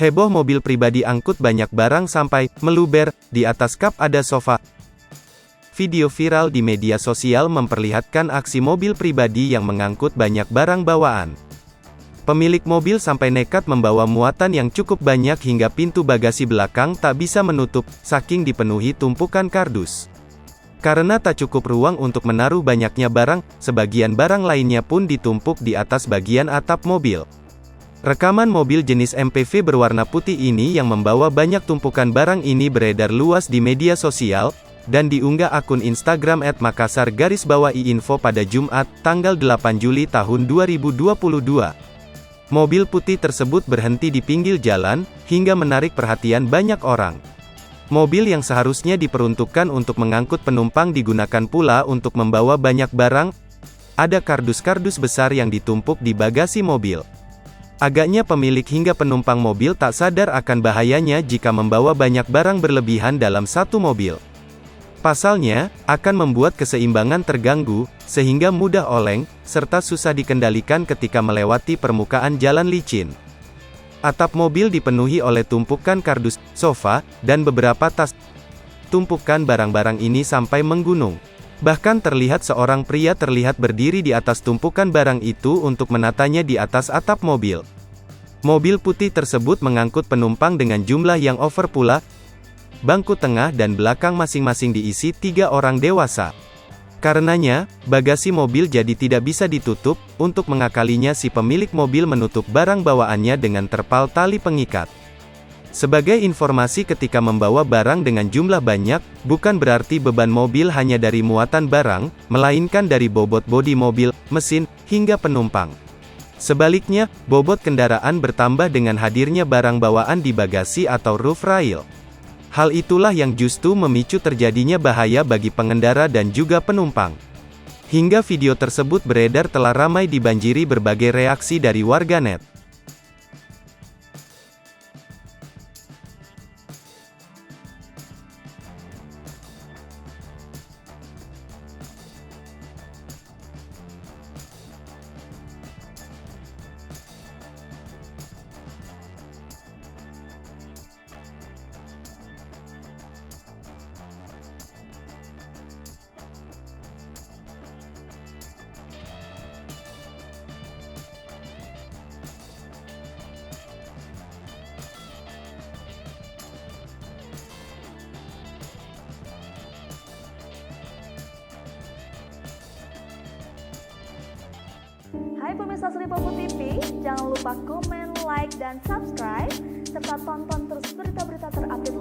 Heboh mobil pribadi angkut banyak barang sampai meluber, di atas kap ada sofa. Video viral di media sosial memperlihatkan aksi mobil pribadi yang mengangkut banyak barang bawaan. Pemilik mobil sampai nekat membawa muatan yang cukup banyak hingga pintu bagasi belakang tak bisa menutup, saking dipenuhi tumpukan kardus. Karena tak cukup ruang untuk menaruh banyaknya barang, sebagian barang lainnya pun ditumpuk di atas bagian atap mobil. Rekaman mobil jenis MPV berwarna putih ini yang membawa banyak tumpukan barang ini beredar luas di media sosial, dan diunggah akun Instagram @makassar_info pada Jumat, tanggal 8 Juli tahun 2022. Mobil putih tersebut berhenti di pinggir jalan, hingga menarik perhatian banyak orang. Mobil yang seharusnya diperuntukkan untuk mengangkut penumpang digunakan pula untuk membawa banyak barang. Ada kardus-kardus besar yang ditumpuk di bagasi mobil. Agaknya pemilik hingga penumpang mobil tak sadar akan bahayanya jika membawa banyak barang berlebihan dalam satu mobil. Pasalnya, akan membuat keseimbangan terganggu, sehingga mudah oleng, serta susah dikendalikan ketika melewati permukaan jalan licin. Atap mobil dipenuhi oleh tumpukan kardus, sofa, dan beberapa tas. Tumpukan barang-barang ini sampai menggunung. Bahkan terlihat seorang pria terlihat berdiri di atas tumpukan barang itu untuk menatanya di atas atap mobil. Mobil putih tersebut mengangkut penumpang dengan jumlah yang over pula. Bangku tengah dan belakang masing-masing diisi 3 orang dewasa. Karenanya, bagasi mobil jadi tidak bisa ditutup. Untuk mengakalinya si pemilik mobil menutup barang bawaannya dengan terpal tali pengikat. Sebagai informasi, ketika membawa barang dengan jumlah banyak, bukan berarti beban mobil hanya dari muatan barang, melainkan dari bobot bodi mobil, mesin, hingga penumpang. Sebaliknya, bobot kendaraan bertambah dengan hadirnya barang bawaan di bagasi atau roof rail. Hal itulah yang justru memicu terjadinya bahaya bagi pengendara dan juga penumpang. Hingga video tersebut beredar telah ramai dibanjiri berbagai reaksi dari warganet. Hai pemirsa Sri Popo TV, jangan lupa komen, like, dan subscribe, serta tonton terus berita-berita terupdate